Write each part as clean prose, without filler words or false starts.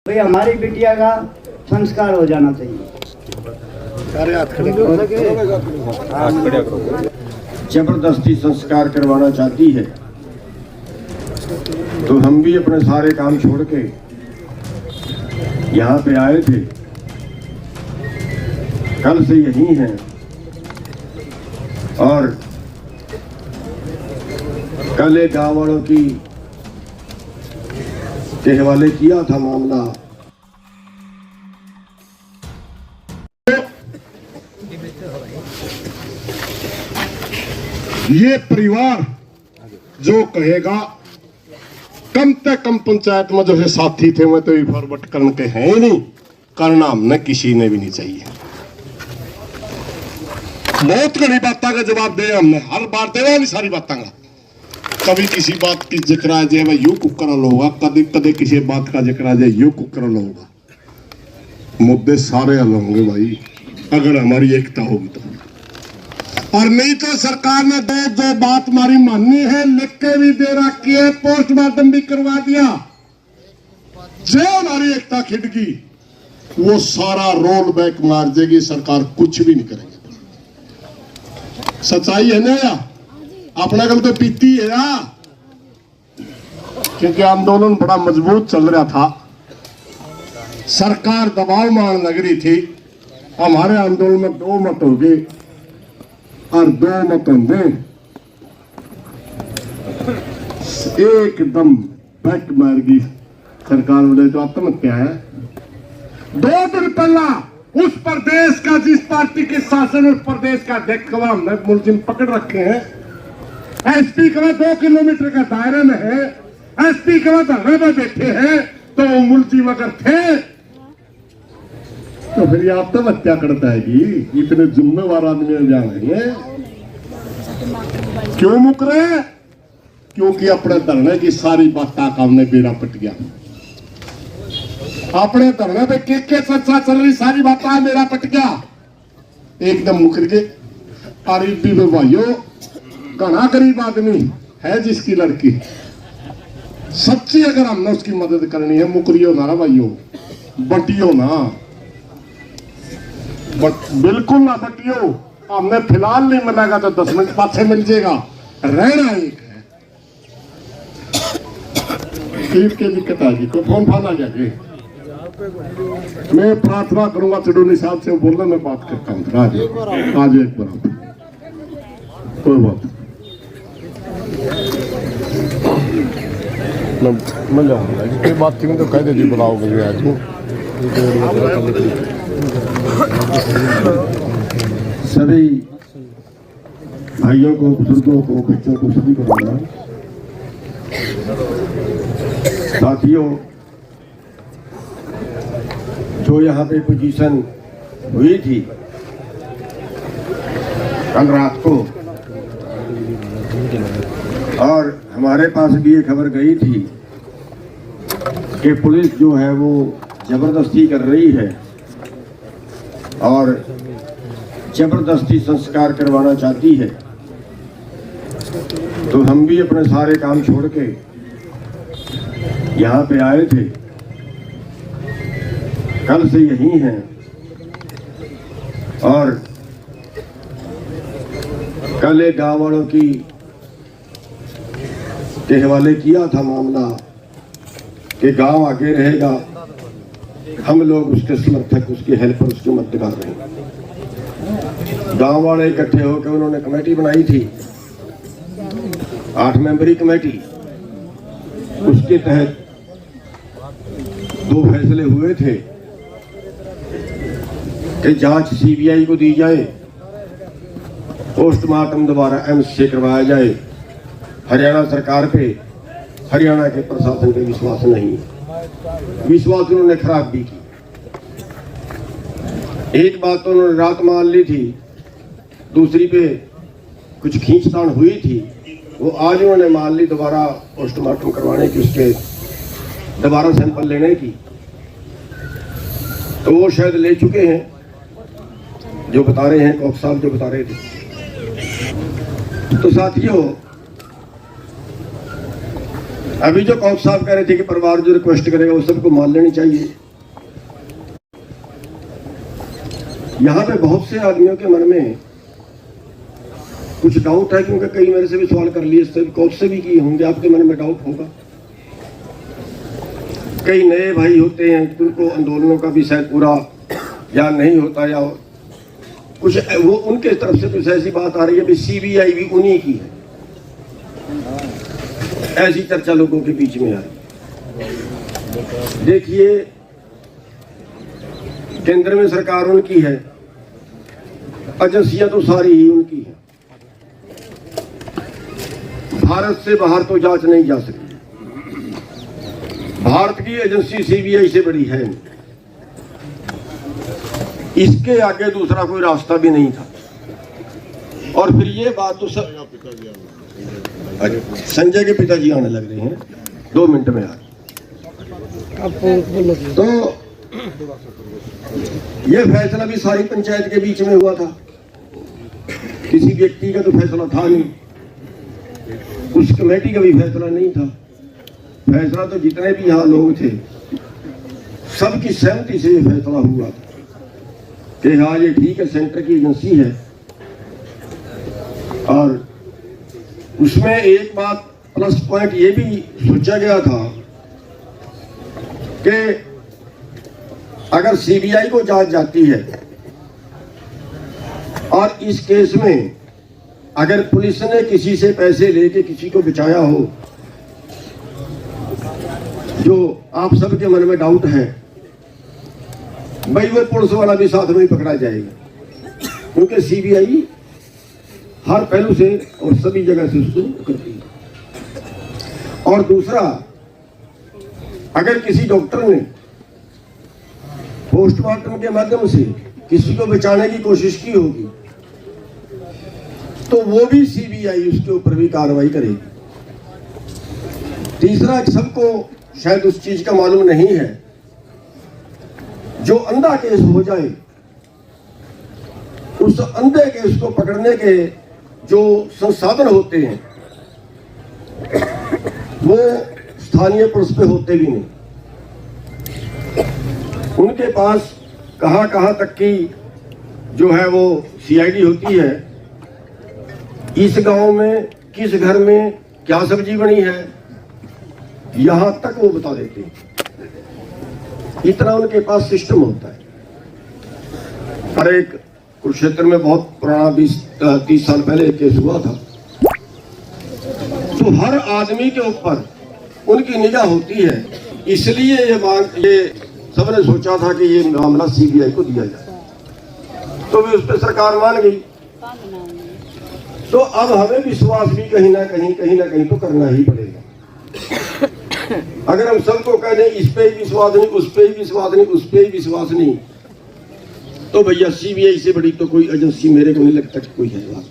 भाई हमारी बिटिया का संस्कार हो जाना चाहिए। जबरदस्ती संस्कार करवाना चाहती है तो हम भी अपने सारे काम छोड़ के यहाँ पे आए थे। कल से यही हैं और कल एक गाँव वालों के हवाले किया था मामला। ये परिवार जो कहेगा कम से कम पंचायत में जो है साथी थे मैं तो फॉरवर्ड करने के हैं ही नहीं, करना हमने किसी ने भी नहीं चाहिए। बहुत घनी बातों का जवाब दे हमने, हर बार देवा नहीं सारी बातों का। कभी किसी बात की जिक्र आ जाए यू कुकर होगा, कभी कभी किसी बात का जिक्र आ जाए यू कुकर होगा। मुद्दे सारे हल होंगे भाई अगर हमारी एकता होगी तो, और नहीं तो सरकार ने जो बात हमारी माननी है लिख के भी दे रखी है, पोस्टमार्टम भी करवा दिया। जो हमारी एकता खिड़की वो सारा रोल बैक मार देगी, सरकार कुछ भी नहीं करेगी। सच्चाई है ना या अपना कल तो पीती है या, क्योंकि आंदोलन बड़ा मजबूत चल रहा था, सरकार दबाव मान लग रही थी। हमारे आंदोलन में 2 मत हो गए और 2 मत होंगे एकदम बैक मार गई सरकार। बोले तो आत्महत्या है। 2 दिन पहला उस प्रदेश का जिस पार्टी के शासन उस प्रदेश का अध्यक्ष को हमने मुलजिम पकड़ रखे हैं। एसपी का 2 किलोमीटर का दायरे में है, एसपी का धरने में बैठे हैं, तो वो मुलजिम अगर थे तो फिर आप तो हत्या करता है जी। इतने जिम्मेवार आदमी जान रहे हैं, क्यों मुक रहे हैं? क्योंकि अपने धरने की सारी बातें काम ने बेड़ा पट गया। अपने धरने पे के चर्चा चल रही सारी बातें मेरा पट गया, एकदम मुकर के। और भाइयों घना गरीब आदमी है जिसकी लड़की सच्ची अगर हमने उसकी मदद करनी है, मुकरियो ना भाइयों, बटियो ना, बिल्कुल ना बटियो। हमने फिलहाल नहीं मिलेगा तो 10 मिनट पाछे मिल जाएगा, रहना एक है। ठीक के दिक्कत आ गई तो फोन आ जाएगी। मैं प्रार्थना करूंगा चडोनी साहब से, बोलना मैं बात करता हूँ आज एक बार, कोई बात मैं जाऊंगा कोई बात थी तो कह दे जी, बुलाओ मुझे आज। सभी भाइयों को, बुजुर्गों को, बच्चों को, सभी को बोलना साथियों, जो यहाँ पे पोजीशन हुई थी कल रात को, और हमारे पास भी ये खबर गई थी कि पुलिस जो है वो जबरदस्ती कर रही है और जबरदस्ती संस्कार करवाना चाहती है, तो हम भी अपने सारे काम छोड़ के यहाँ पे आए थे। कल से यही हैं और कल एक गाँव वालों के हवाले किया था मामला कि गांव आगे रहेगा, हम लोग उसके समर्थक, उसके हेल्पर, उसके मददगार रहेंगे। गांव वाले इकट्ठे होकर उन्होंने कमेटी बनाई थी, 8 मेंबरी कमेटी। उसके तहत 2 फैसले हुए थे कि जांच सीबीआई को दी जाए, पोस्टमार्टम दोबारा एम्स से करवाया जाए। हरियाणा सरकार पे, हरियाणा के प्रशासन पे विश्वास नहीं, विश्वास उन्होंने खराब भी की। एक बात तो उन्होंने रात मान ली थी, दूसरी पे कुछ खींचतान हुई थी, वो आज उन्होंने मान ली दोबारा पोस्टमार्टम करवाने की, उसके दोबारा सैंपल लेने की। तो वो शायद ले चुके हैं, जो बता रहे हैं कौफ साहब जो बता रहे थे। तो साथियों अभी जो कौन साहब कह रहे थे कि परिवार जो रिक्वेस्ट करेगा वो सबको मान लेनी चाहिए। यहाँ पे बहुत से आदमियों के मन में कुछ डाउट है, क्योंकि कई मेरे से भी सवाल कर लिए, कौन से भी किए होंगे, आपके मन में डाउट होगा। कई नए भाई होते हैं, उनको आंदोलनों का भी शायद पूरा ज्ञान नहीं होता, या कुछ वो उनके तरफ से कुछ ऐसी बात आ रही है भी सीबीआई भी उन्हीं की है, ऐसी चर्चा लोगों के बीच में आ रही। देखिए, केंद्र में सरकार उनकी है, एजेंसियां तो सारी ही उनकी है। भारत से बाहर तो जांच नहीं जा सकती। भारत की एजेंसी सीबीआई से बड़ी है, इसके आगे दूसरा कोई रास्ता भी नहीं था। और फिर ये बात तो संजय के पिताजी आने लग रहे हैं 2 मिनट में आ। तो ये फैसला भी सारी पंचायत के बीच में हुआ था, किसी व्यक्ति का तो फैसला था नहीं, उस कमेटी का भी फैसला नहीं था। फैसला तो जितने भी यहाँ लोग थे सबकी सहमति से ये फैसला हुआ था कि हाँ ये ठीक है, सेंटर की एजेंसी है। और उसमें एक बात प्लस पॉइंट ये भी सोचा गया था कि अगर सीबीआई को जांच जाती है और इस केस में अगर पुलिस ने किसी से पैसे लेके किसी को बचाया हो, जो आप सबके मन में डाउट है, भाई वो पुलिस वाला भी साथ में ही पकड़ा जाएगा, क्योंकि सीबीआई हर पहलू से और सभी जगह से उसको करती है। और दूसरा, अगर किसी डॉक्टर ने पोस्टमार्टम के माध्यम से किसी को बचाने की कोशिश की होगी तो वो भी सीबीआई उसके ऊपर भी कार्रवाई करेगी। तीसरा, सबको शायद उस चीज का मालूम नहीं है, जो अंधा केस हो जाए उस अंधे केस को पकड़ने के जो संसाधन होते हैं वो स्थानीय पुलिस पे होते भी नहीं। उनके पास कहां तक की जो है वो सीआईडी होती है, इस गांव में किस घर में क्या सब्जी बनी है, यहां तक वो बता देते हैं। इतना उनके पास सिस्टम होता है। और एक कुरुक्षेत्र में बहुत पुराना 20-30 साल पहले एक केस हुआ था, तो हर आदमी के ऊपर उनकी निगाह होती है, इसलिए ये सबने सोचा था कि ये मामला सीबीआई को दिया जाए, तो भी उस पर सरकार मान गई। तो अब हमें विश्वास भी कहीं ना कहीं तो करना ही पड़ेगा। अगर हम सबको कह दें इस पे ही विश्वास नहीं, उस पे ही विश्वास नहीं, उस पे ही विश्वास नहीं, तो भैया सीबीआई से बड़ी तो कोई एजेंसी मेरे को नहीं लगता कि कोई है बात।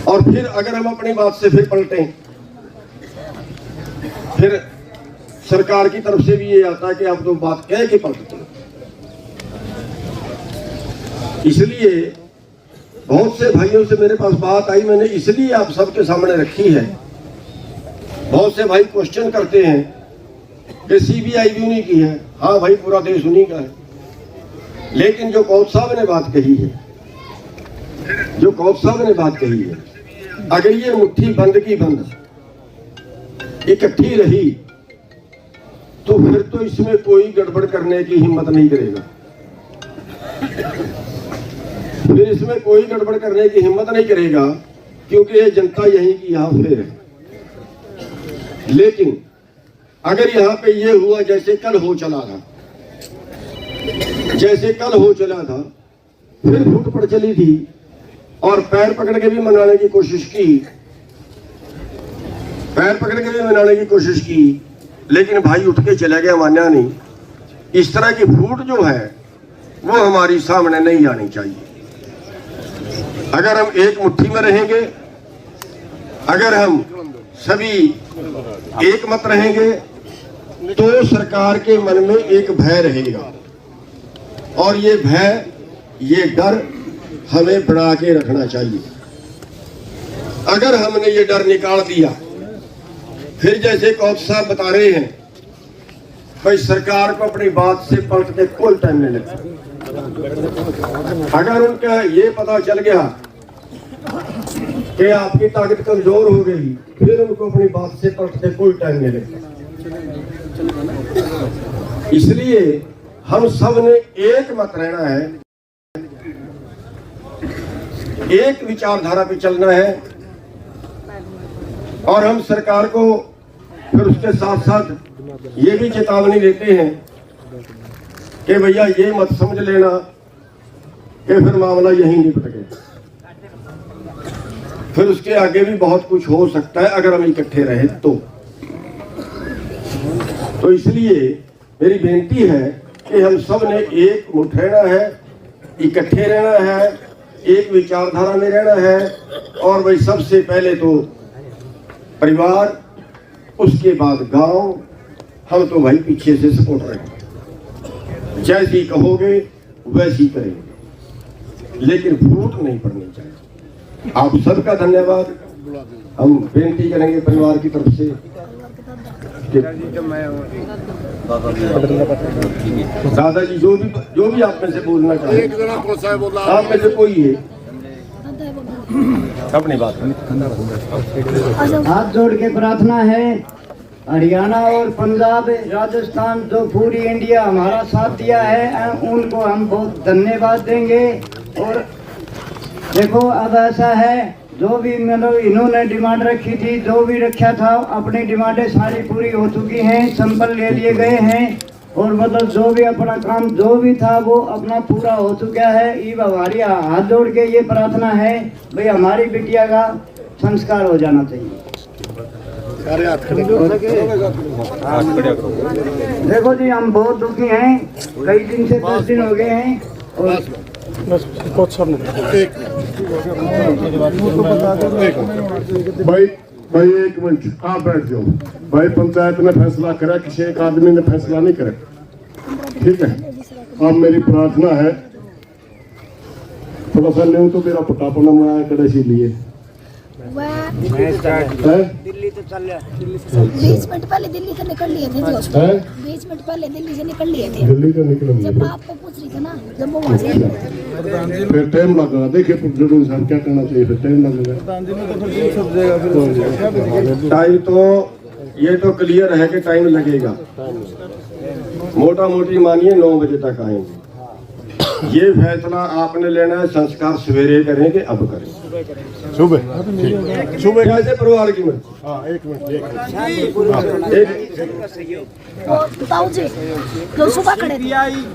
और फिर अगर हम अपनी बात से फिर पलटें, फिर सरकार की तरफ से भी ये आता है कि आप तो बात कह के पलटते हैं। इसलिए बहुत से भाइयों से मेरे पास बात आई, मैंने इसलिए आप सबके सामने रखी है। बहुत से भाई क्वेश्चन करते हैं कि सीबीआई भी उन्हीं की है। हाँ भाई, पूरा देश उन्हीं का है, लेकिन जो कौथ साहब ने बात कही है, अगर ये मुट्ठी बंद की बंद इकट्ठी रही तो फिर तो इसमें कोई गड़बड़ करने की हिम्मत नहीं करेगा। फिर इसमें कोई गड़बड़ करने की हिम्मत नहीं करेगा, क्योंकि ये जनता यहीं की यहाँ फिर है। लेकिन अगर यहाँ पे ये हुआ जैसे कल हो चला था, फिर फूट पड़ चली थी और पैर पकड़ के भी मनाने की कोशिश की, लेकिन भाई उठ के चला गया, मान्या नहीं। इस तरह की फूट जो है वो हमारी सामने नहीं आनी चाहिए। अगर हम एक मुट्ठी में रहेंगे, अगर हम सभी एक मत रहेंगे, तो सरकार के मन में एक भय रहेगा, और ये भय, ये डर हमें बना के रखना चाहिए। अगर हमने ये डर निकाल दिया फिर जैसे कौथ साहब बता रहे हैं भाई सरकार को अपनी बात से पलटने कोई टाइम नहीं लगता। अगर उनका ये पता चल गया कि आपकी ताकत कमजोर हो गई फिर उनको अपनी बात से पलटने कोई टाइम नहीं लगता। इसलिए हम सब ने एक मत रहना है, एक विचारधारा पे चलना है और हम सरकार को फिर उसके साथ साथ ये भी चेतावनी देते हैं कि भैया ये मत समझ लेना कि फिर मामला यहीं निपट गया, फिर उसके आगे भी बहुत कुछ हो सकता है अगर हम इकट्ठे रहे तो इसलिए मेरी बेनती है कि हम सब ने एक मुठ रहना है, इकट्ठे रहना है, एक विचारधारा में रहना है और भाई सबसे पहले तो परिवार, उसके बाद गांव, हम तो भाई पीछे से सपोर्ट रहेंगे, जैसी कहोगे वैसी करेंगे, लेकिन फूट नहीं पड़नी चाहिए। आप सबका धन्यवाद। हम बेनती करेंगे परिवार की तरफ से दादाजी जो भी आप में से बोलना चाहिए, आप में से कोई है अपनी बात। हाथ जोड़ के प्रार्थना है, हरियाणा और पंजाब, राजस्थान जो पूरी इंडिया हमारा साथ दिया है उनको हम बहुत धन्यवाद देंगे। और देखो अब ऐसा है, जो भी मतलब इन्होंने डिमांड रखी थी, जो भी रखा था, अपनी डिमांडें सारी पूरी हो चुकी हैं, सैंपल ले लिए गए हैं और मतलब जो भी अपना काम जो भी था वो अपना पूरा हो चुका है। ये हमारी हाथ जोड़ के ये प्रार्थना है भाई हमारी बिटिया का संस्कार हो जाना चाहिए। देखो जी हम बहुत दुखी हैं, कई दिन से 10 दिन हो गए हैं और भाई एक मिनट आप बैठ जाओ। भाई पंचायत ने फैसला करा, किसी एक आदमी ने फैसला नहीं करा, ठीक है। अब मेरी प्रार्थना है, थोड़ा सा न्यू तो मेरा पटापना में आया करे इसीलिए दिल्ली तो चल रहा, 20 मिनट पहले दिल्ली से निकल लिए थे, 20 मिनट पहले दिल्ली से निकल लिए थे। दिल्ली का निकलेंगे जब आपको पूछ रही थी ना, जब वो वहाँ से फिर टाइम लगेगा। देखिए जरूर सर क्या करना चाहिए, फिर टाइम लगेगा। टाइम तो ये तो क्लियर है कि टाइम लगेगा, मोटा मोटी मानिए 9 बजे तक आएंगे। ये फैसला आपने लेना है, संस्कार सवेरे करें कि अब करें? सुबह कैसे परिवार की मर्जी। एक मिनट बताओ जी, जो सुबह खड़े थे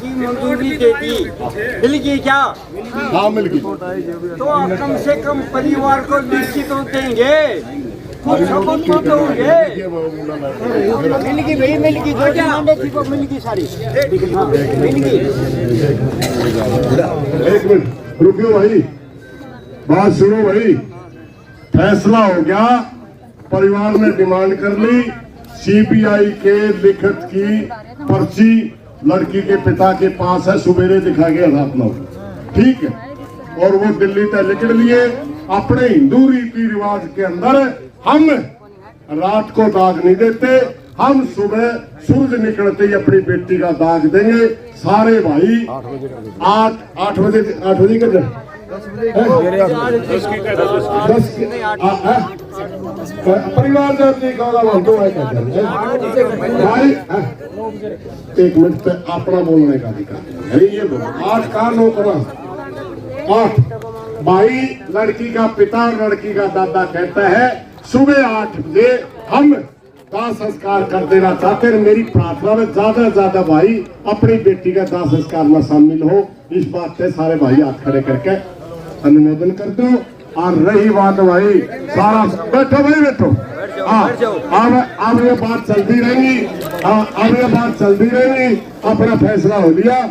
की मंजूरी दे दी, मिल गई क्या? हाँ मिल गई। तो आप कम से कम परिवार को निश्चित तो देंगे, कुछ सबूत तो दोगे। मिल गई भाई, मिल गई, जो डिमांडें थी वो मिल गई सारी, मिल गई। एक मिनट रुकियो भाई, बात सुनो भाई। फैसला हो गया, परिवार ने डिमांड कर ली, सीबीआई के लिखित की पर्ची लड़की के पिता के पास है, सुबेरे दिखा गया रात 9, ठीक है। और वो दिल्ली तक निकल लिए। अपने हिंदू रीति रिवाज के अंदर हम रात को दाग नहीं देते, हम सुबह सूरज निकलते ही अपनी बेटी का दाग देंगे। सारे भाई 8 बजे का परिवार भाई 1 मिनट पे अपना बोलने का अधिकार है। ये 8 का 9 करा 8 भाई, लड़की का पिता और लड़की का दादा कहता है सुबह 8 बजे हम दाह संस्कार कर देना चाहते हैं। मेरी प्रार्थना में ज्यादा से ज्यादा भाई अपनी बेटी का दाह संस्कार में शामिल हो, इस बात से सारे भाई हाथ खड़े करके अनुमोदन कर दो। और रही बात भाई सारा बैठो भाई बैठो, अब ये बात चलती रहेगी, अब ये बात चलती रहेगी। अपना फैसला हो लिया।